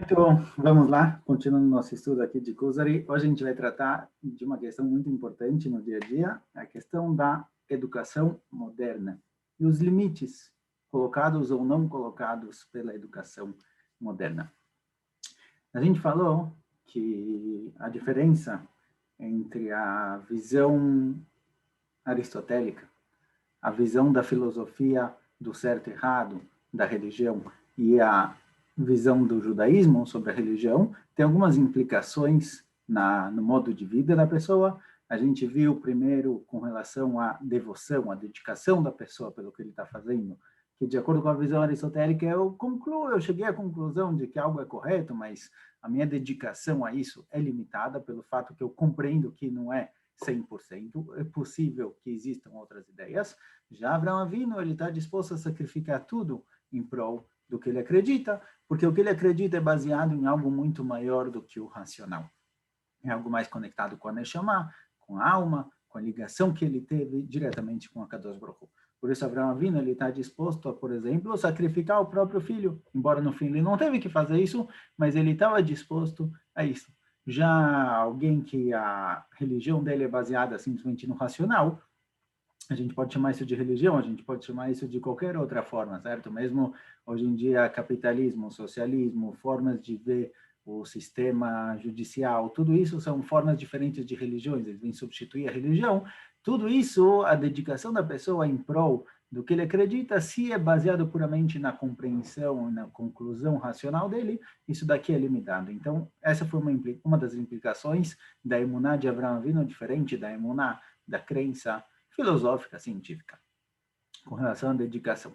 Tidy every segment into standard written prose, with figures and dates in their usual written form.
Então, vamos lá, continuando nosso estudo aqui de Kuzari. Hoje a gente vai tratar de uma questão muito importante no dia a dia, a questão da educação moderna e os limites colocados ou não colocados pela educação moderna. A gente falou que a diferença entre a visão aristotélica, a visão da filosofia do certo e errado, da religião, e a visão do judaísmo sobre a religião, tem algumas implicações no modo de vida da pessoa. A gente viu primeiro com relação à devoção, à dedicação da pessoa pelo que ele está fazendo, que de acordo com a visão aristotélica, eu cheguei à conclusão de que algo é correto, mas a minha dedicação a isso é limitada pelo fato que eu compreendo que não é 100%, é possível que existam outras ideias. Já Abraão Avinu, ele está disposto a sacrificar tudo em prol do que ele acredita, porque o que ele acredita é baseado em algo muito maior do que o racional. É algo mais conectado com a Neshama, com a alma, com a ligação que ele teve diretamente com a Kadosh Baruch Hu. Por isso, Abraão Avinu, ele está disposto a, por exemplo, sacrificar o próprio filho, embora no fim ele não teve que fazer isso, mas ele estava disposto a isso. Já alguém que a religião dele é baseada simplesmente no racional, a gente pode chamar isso de religião, a gente pode chamar isso de qualquer outra forma, certo? Mesmo hoje em dia, capitalismo, socialismo, formas de ver o sistema judicial, tudo isso são formas diferentes de religiões, eles vêm substituir a religião. Tudo isso, a dedicação da pessoa em prol do que ele acredita, se é baseado puramente na compreensão, na conclusão racional dele, isso daqui é limitado. Então, essa foi uma das implicações da emuná de Abraão Avinu, diferente da emuná da crença filosófica, científica, com relação à dedicação.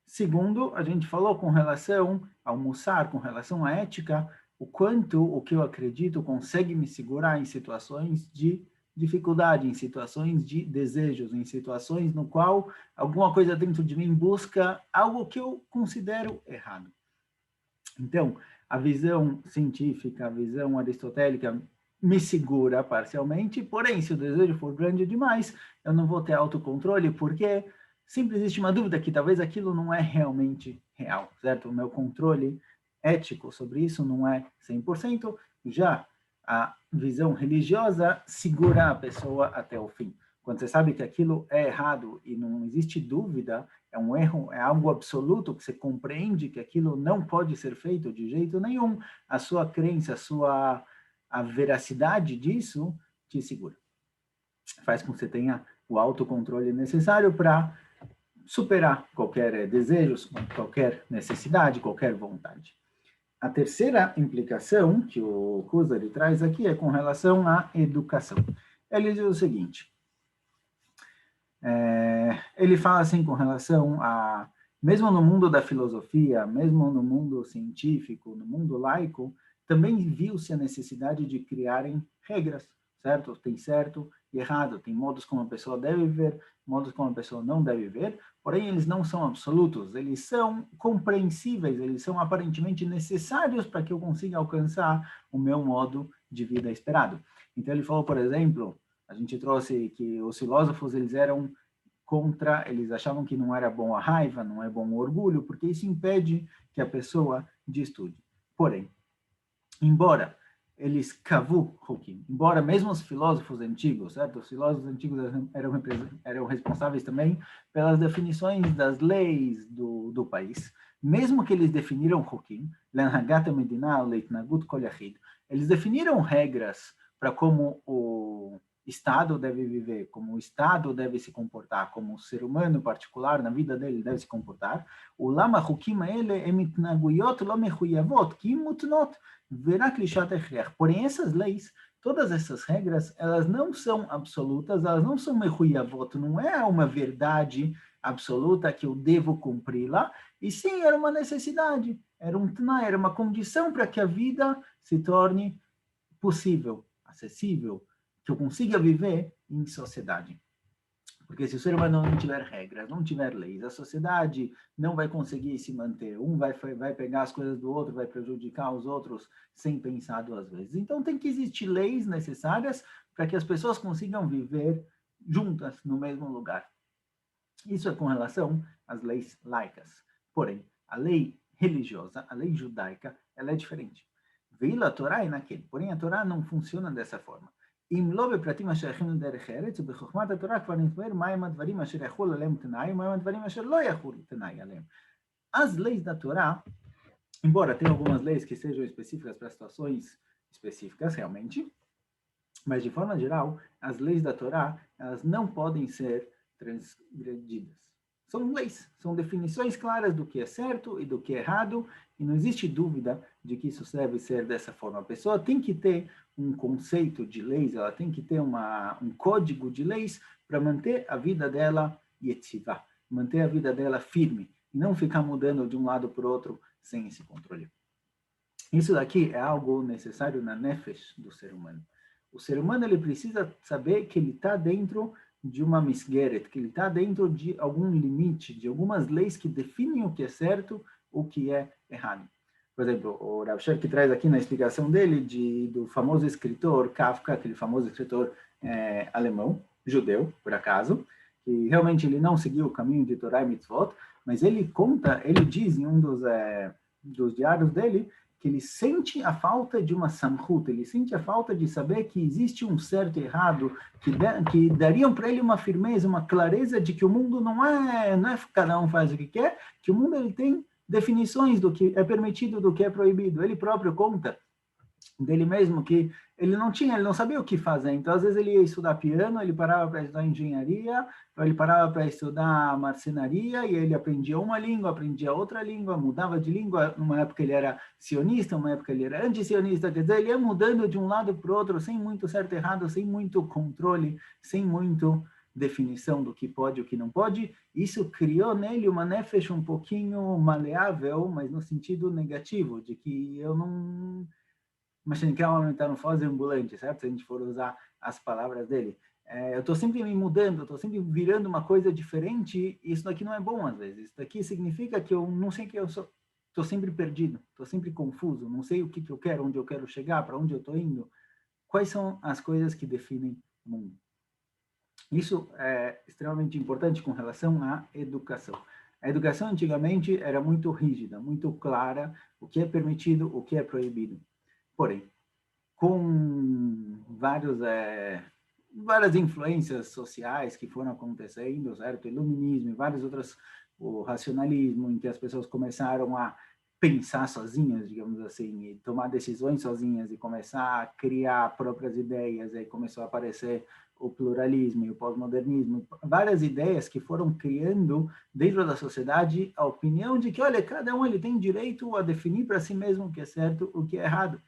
Segundo, a gente falou com relação ao mussar, com relação à ética, o quanto o que eu acredito consegue me segurar em situações de dificuldade, em situações de desejos, em situações no qual alguma coisa dentro de mim busca algo que eu considero errado. Então, a visão científica, a visão aristotélica me segura parcialmente, porém, se o desejo for grande demais, eu não vou ter autocontrole, porque sempre existe uma dúvida que talvez aquilo não é realmente real, certo? O meu controle ético sobre isso não é 100%, já a visão religiosa segura a pessoa até o fim. Quando você sabe que aquilo é errado e não existe dúvida, é um erro, é algo absoluto, que você compreende que aquilo não pode ser feito de jeito nenhum, a sua crença, a veracidade disso te segura. Faz com que você tenha o autocontrole necessário para superar qualquer desejo, qualquer necessidade, qualquer vontade. A terceira implicação que o Kuzari traz aqui é com relação à educação. Ele diz o seguinte, ele fala assim com relação a, mesmo no mundo da filosofia, mesmo no mundo científico, no mundo laico, também viu-se a necessidade de criarem regras, certo? Tem certo e errado, tem modos como a pessoa deve viver, modos como a pessoa não deve viver, porém eles não são absolutos, eles são compreensíveis, eles são aparentemente necessários para que eu consiga alcançar o meu modo de vida esperado. Então ele falou, por exemplo, a gente trouxe que os filósofos, eles eram contra, eles achavam que não era bom a raiva, não é bom o orgulho, porque isso impede que a pessoa estude. Porém, embora eles cavu Hukim, embora mesmo os filósofos antigos, certo? Os filósofos antigos eram responsáveis também pelas definições das leis do país, mesmo que eles definiram Hukim, Lenhagat Medina, Leitnagut Kol Yachid, eles definiram regras para como o Estado deve viver, como o Estado deve se comportar, como o ser humano particular na vida dele deve se comportar. O lama Hukim ele emitnaguyot lo mechuyavot, ki mutnot, porém, essas leis, todas essas regras, elas não são absolutas, elas não são mechuyavot, não é uma verdade absoluta que eu devo cumpri-la, e sim, era uma necessidade, era era uma condição para que a vida se torne possível, acessível, que eu consiga viver em sociedade. Porque se o ser humano não tiver regras, não tiver leis, a sociedade não vai conseguir se manter. Um vai pegar as coisas do outro, vai prejudicar os outros sem pensar duas vezes. Então, tem que existir leis necessárias para que as pessoas consigam viver juntas no mesmo lugar. Isso é com relação às leis laicas. Porém, a lei religiosa, a lei judaica, ela é diferente. Veio a Torá e naquele. Porém, a Torá não funciona dessa forma. אם לא בפרטים השייכים לדרך ארץ, ובחוכמת התורה כבר נתבהר מהם הדברים אשר יחול עליהם תנאי, ומהם הדברים אשר לא יחול תנאי עליהם. As leis da Torá, embora tenha algumas leis que sejam específicas para situações específicas, realmente, mas de forma geral, as leis da Torá, elas não podem ser transgredidas. São leis, são definições claras do que é certo e do que é errado, e não existe dúvida de que isso deve ser dessa forma. A pessoa tem que ter um conceito de leis, ela tem que ter um código de leis para manter a vida dela yetzivá, manter a vida dela firme, e não ficar mudando de um lado para o outro sem esse controle. Isso daqui é algo necessário na nefesh do ser humano. O ser humano ele precisa saber que ele está dentro de uma misgeret, que ele está dentro de algum limite, de algumas leis que definem o que é certo, o que é errado. Por exemplo, o Rav Sherk traz aqui na explicação dele do famoso escritor Kafka, aquele famoso escritor alemão, judeu, por acaso, que realmente ele não seguiu o caminho de Torá e Mitzvot, mas ele diz em um dos diários dele, que ele sente a falta de uma samhut, ele sente a falta de saber que existe um certo e errado, que dariam para ele uma firmeza, uma clareza de que o mundo não é cada um faz o que quer, que o mundo ele tem definições do que é permitido, do que é proibido. Ele próprio conta dele mesmo que ele não sabia o que fazer, então às vezes ele ia estudar piano, ele parava para estudar engenharia, ele parava para estudar marcenaria, e ele aprendia uma língua, aprendia outra língua, mudava de língua, numa época ele era sionista, numa época ele era anti-sionista, quer dizer, ele ia mudando de um lado para o outro, sem muito certo e errado, sem muito controle, sem muito definição do que pode e o que não pode. Isso criou nele uma nefesh um pouquinho maleável, mas no sentido negativo, de que eu não... Mas tem que aumentar no fase ambulante, certo? Se a gente for usar as palavras dele. Eu estou sempre me mudando, estou sempre virando uma coisa diferente, e isso daqui não é bom às vezes. Isso daqui significa que eu não sei quem eu sou. Estou sempre perdido, estou sempre confuso, não sei o que eu quero, onde eu quero chegar, para onde eu estou indo. Quais são as coisas que definem o mundo? Isso é extremamente importante com relação à educação. A educação antigamente era muito rígida, muito clara, o que é permitido, o que é proibido. Porém, com várias influências sociais que foram acontecendo, certo? Iluminismo e várias outras, o racionalismo, em que as pessoas começaram a pensar sozinhas, digamos assim, e tomar decisões sozinhas e começar a criar próprias ideias, aí começou a aparecer o pluralismo e o pós-modernismo, várias ideias que foram criando dentro da sociedade a opinião de que, olha, cada um ele tem direito a definir para si mesmo o que é certo, o que é errado.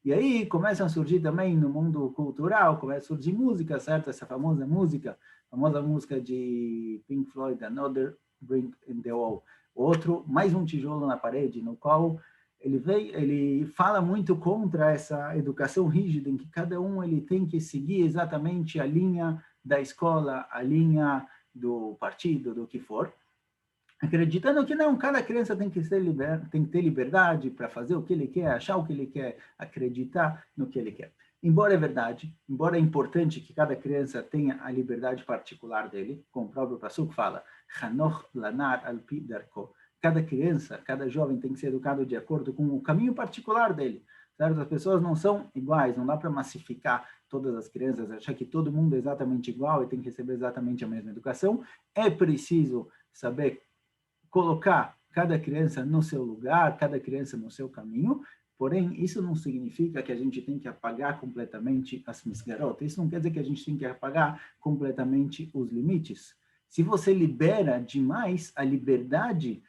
E aí começam a surgir também no mundo cultural, começa a surgir música, certo? Essa famosa música de Pink Floyd, Another Brick in the Wall. Outro, mais um tijolo na parede, no qual ele fala muito contra essa educação rígida, em que cada um ele tem que seguir exatamente a linha da escola, a linha do partido, do que for, acreditando que não, cada criança tem que ter liberdade para fazer o que ele quer, achar o que ele quer, acreditar no que ele quer. Embora é verdade, embora é importante que cada criança tenha a liberdade particular dele, como o próprio Pasuk fala, Hanoch lanar al pi darko. Cada criança, cada jovem tem que ser educado de acordo com o caminho particular dele. Certo? As pessoas não são iguais, não dá para massificar todas as crianças, achar que todo mundo é exatamente igual e tem que receber exatamente a mesma educação. É preciso saber colocar cada criança no seu lugar, cada criança no seu caminho, porém, isso não significa que a gente tem que apagar completamente as misgarotas, isso não quer dizer que a gente tem que apagar completamente os limites. Se você libera demais, a liberdade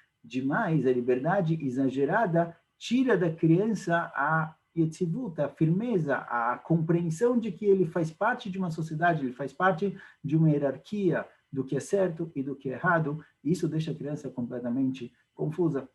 exagerada, tira da criança a yetzivut, a firmeza, a compreensão de que ele faz parte de uma sociedade, ele faz parte de uma hierarquia, do que é certo e do que é errado, e isso deixa a criança completamente confusa.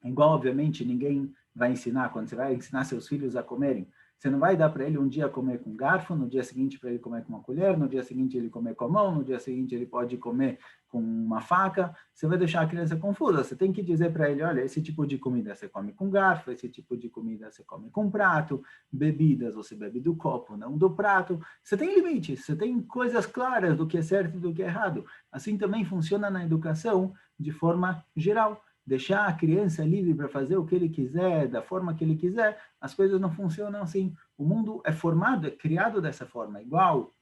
Igual, obviamente, ninguém vai ensinar, quando você vai ensinar seus filhos a comerem, você não vai dar para ele um dia comer com garfo, no dia seguinte para ele comer com uma colher, no dia seguinte ele comer com a mão, no dia seguinte ele pode comer com uma faca, você vai deixar a criança confusa. Você tem que dizer para ele, olha, esse tipo de comida você come com garfo, esse tipo de comida você come com prato, bebidas você bebe do copo, não do prato. Você tem limites, você tem coisas claras do que é certo e do que é errado. Assim também funciona na educação de forma geral. deixar a criança livre para fazer o que ele quiser, da forma que ele quiser, as coisas não funcionam assim. O mundo é formado, é criado dessa forma, igual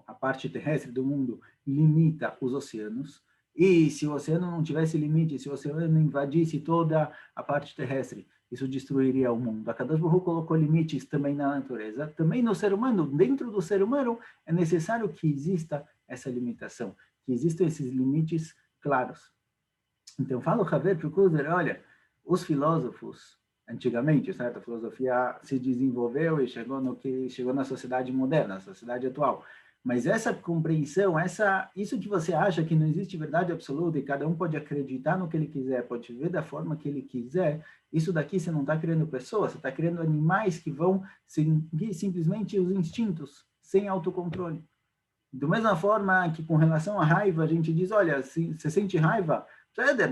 a parte terrestre do mundo limita os oceanos, e se o oceano não tivesse limite, se o oceano invadisse toda a parte terrestre, isso destruiria o mundo. A Kadosh Baruch Hu colocou limites também na natureza, também no ser humano. Dentro do ser humano é necessário que exista essa limitação, que existam esses limites claros. Então, fala o Haver para o Kuzer, olha, os filósofos, antigamente, certo? A filosofia se desenvolveu e chegou no que chegou na sociedade moderna, na sociedade atual. Mas essa compreensão, isso que você acha que não existe verdade absoluta e cada um pode acreditar no que ele quiser, pode viver da forma que ele quiser, isso daqui você não está criando pessoas, você está criando animais que vão seguir simplesmente os instintos, sem autocontrole. Da mesma forma que com relação à raiva, a gente diz, olha, se você sente raiva,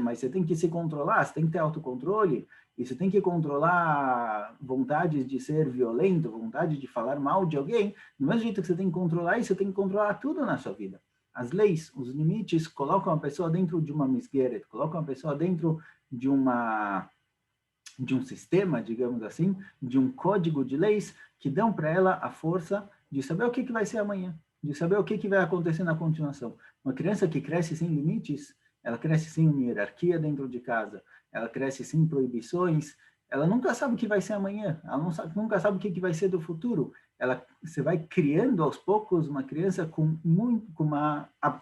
mas você tem que se controlar, você tem que ter autocontrole, e você tem que controlar vontades de ser violento, vontade de falar mal de alguém, do mesmo jeito que você tem que controlar isso, você tem que controlar tudo na sua vida. As leis, os limites, colocam a pessoa dentro de uma misgueret, colocam a pessoa dentro de um sistema, digamos assim, de um código de leis que dão para ela a força de saber o que vai ser amanhã, de saber o que vai acontecer na continuação. Uma criança que cresce sem limites, ela cresce sem uma hierarquia dentro de casa, ela cresce sem proibições, ela nunca sabe o que vai ser amanhã, ela nunca sabe o que vai ser do futuro. Você vai criando aos poucos uma criança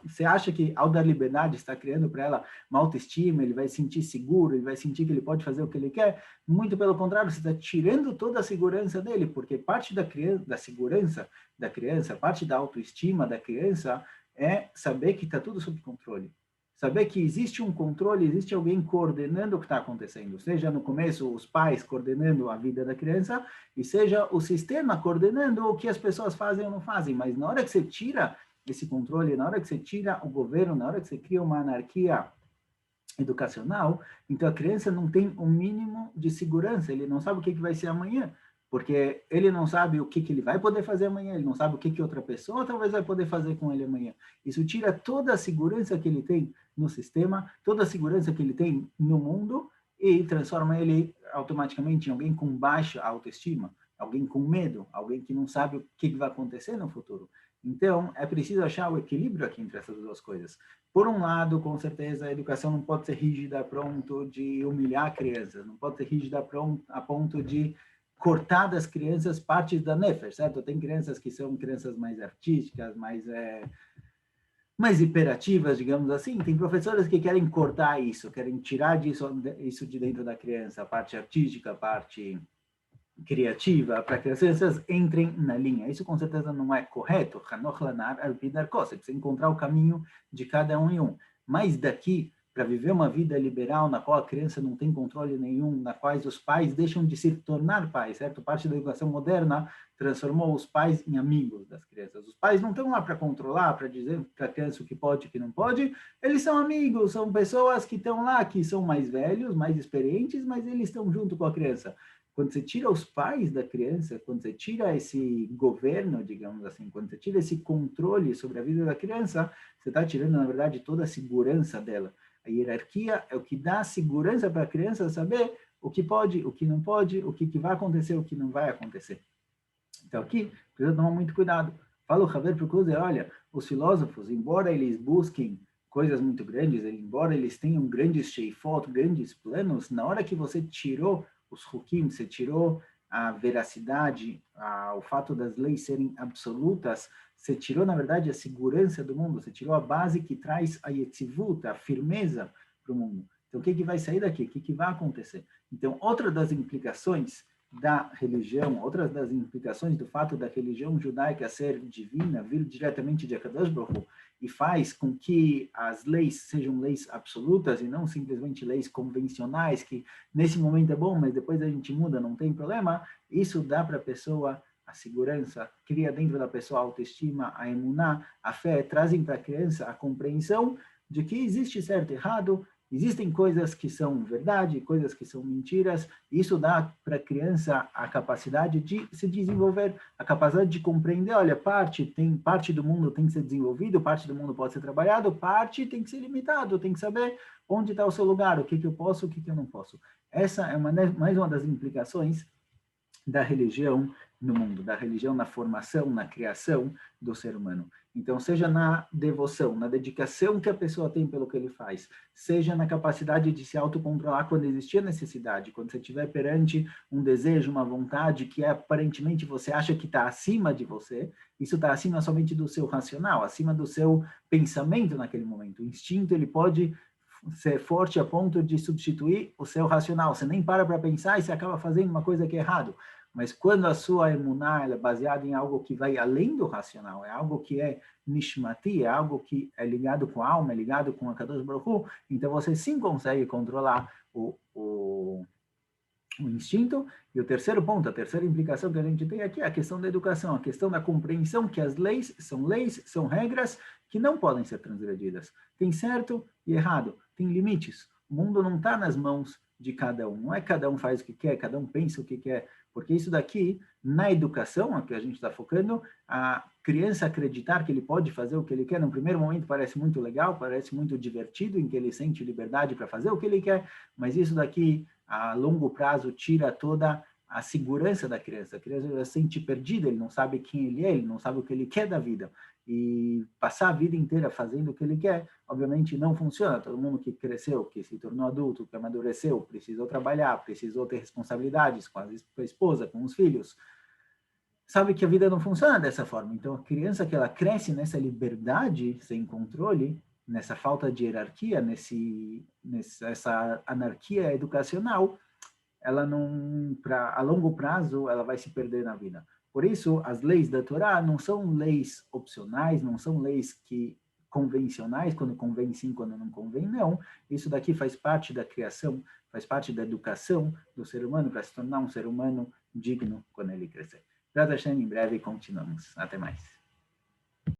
você acha que ao dar liberdade está criando para ela uma autoestima, ele vai sentir seguro, ele vai sentir que ele pode fazer o que ele quer. Muito pelo contrário, você está tirando toda a segurança dele, porque parte da segurança da criança, parte da autoestima da criança é saber que está tudo sob controle. Saber que existe um controle, existe alguém coordenando o que está acontecendo, seja no começo os pais coordenando a vida da criança, e seja o sistema coordenando o que as pessoas fazem ou não fazem, mas na hora que você tira esse controle, na hora que você tira o governo, na hora que você cria uma anarquia educacional, então a criança não tem o mínimo de segurança, ele não sabe o que vai ser amanhã, porque ele não sabe o que ele vai poder fazer amanhã, ele não sabe o que outra pessoa talvez vai poder fazer com ele amanhã. Isso tira toda a segurança que ele tem no sistema, toda a segurança que ele tem no mundo e transforma ele automaticamente em alguém com baixa autoestima, alguém com medo, alguém que não sabe o que vai acontecer no futuro. Então, é preciso achar o equilíbrio aqui entre essas duas coisas. Por um lado, com certeza, a educação não pode ser rígida a ponto de humilhar crianças, não pode ser rígida a ponto de cortar das crianças partes da nefesh, certo? Tem crianças que são crianças mais artísticas, mais hiperativas, digamos assim. Tem professores que querem cortar isso, querem tirar isso de dentro da criança, a parte artística, a parte criativa, para que as crianças entrem na linha. Isso com certeza não é correto. Você precisa encontrar o caminho de cada um em um. Mas daqui para viver uma vida liberal na qual a criança não tem controle nenhum, na qual os pais deixam de se tornar pais, certo? Parte da educação moderna transformou os pais em amigos das crianças. Os pais não estão lá para controlar, para dizer para a criança o que pode e o que não pode. Eles são amigos, são pessoas que estão lá, que são mais velhos, mais experientes, mas eles estão junto com a criança. Quando você tira os pais da criança, quando você tira esse governo, digamos assim, quando você tira esse controle sobre a vida da criança, você está tirando, na verdade, toda a segurança dela. A hierarquia é o que dá segurança para a criança saber o que pode, o que não pode, o que vai acontecer, o que não vai acontecer. Então aqui, precisa tomar muito cuidado. Fala o Haver para o Kuzer, olha, os filósofos, embora eles busquem coisas muito grandes, embora eles tenham grandes sheifot, grandes planos, na hora que você tirou os hukim, você tirou a veracidade, o fato das leis serem absolutas, você tirou, na verdade, a segurança do mundo, você tirou a base que traz a yetzivut, a firmeza para o mundo. Então, o que vai sair daqui? O que vai acontecer? Então, outra das implicações da religião, outras das implicações do fato da religião judaica ser divina, vir diretamente de Akadosh Baruch Hu, e faz com que as leis sejam leis absolutas e não simplesmente leis convencionais, que nesse momento é bom, mas depois a gente muda, não tem problema, isso dá para a pessoa a segurança, cria dentro da pessoa a autoestima, a emuná, a fé, trazem para a criança a compreensão de que existe certo e errado, Existem coisas que são verdade, coisas que são mentiras. Isso dá para a criança a capacidade de se desenvolver, a capacidade de compreender, olha, parte do mundo tem que ser desenvolvido, parte do mundo pode ser trabalhado, parte tem que ser limitado, tem que saber onde está o seu lugar, o que eu posso, o que eu não posso. Essa é mais uma das implicações da religião no mundo, da religião na formação, na criação do ser humano. Então, seja na devoção, na dedicação que a pessoa tem pelo que ele faz, seja na capacidade de se autocontrolar quando existir necessidade, quando você estiver perante um desejo, uma vontade que aparentemente você acha que está acima de você, isso está acima somente do seu racional, acima do seu pensamento naquele momento. O instinto, ele pode ser forte a ponto de substituir o seu racional. Você nem para pensar e você acaba fazendo uma coisa que é errado. Mas quando a sua emuná é baseada em algo que vai além do racional, é algo que é nishmati, é algo que é ligado com a alma, é ligado com a Kadosh Baruch Hu, então você sim consegue controlar o instinto. E o terceiro ponto, a terceira implicação que a gente tem aqui é a questão da educação, a questão da compreensão que as leis, são regras que não podem ser transgredidas. Tem certo e errado, tem limites. O mundo não está nas mãos de cada um, não é cada um faz o que quer, cada um pensa o que quer, porque isso daqui, na educação, a que a gente está focando, a criança acreditar que ele pode fazer o que ele quer, no primeiro momento parece muito legal, parece muito divertido, em que ele sente liberdade para fazer o que ele quer, mas isso daqui, a longo prazo, tira toda a segurança da criança. A criança já se sente perdida, ele não sabe quem ele é, ele não sabe o que ele quer da vida. E passar a vida inteira fazendo o que ele quer, obviamente não funciona. Todo mundo que cresceu, que se tornou adulto, que amadureceu, precisou trabalhar, precisou ter responsabilidades com a esposa, com os filhos, sabe que a vida não funciona dessa forma. Então, a criança que ela cresce nessa liberdade, sem controle, nessa falta de hierarquia, nessa anarquia educacional, ela não, a longo prazo, ela vai se perder na vida. Por isso, as leis da Torá não são leis opcionais, não são leis convencionais, quando convém sim, quando não convém não. Isso daqui faz parte da criação, faz parte da educação do ser humano para se tornar um ser humano digno quando ele crescer. Em breve continuamos. Até mais.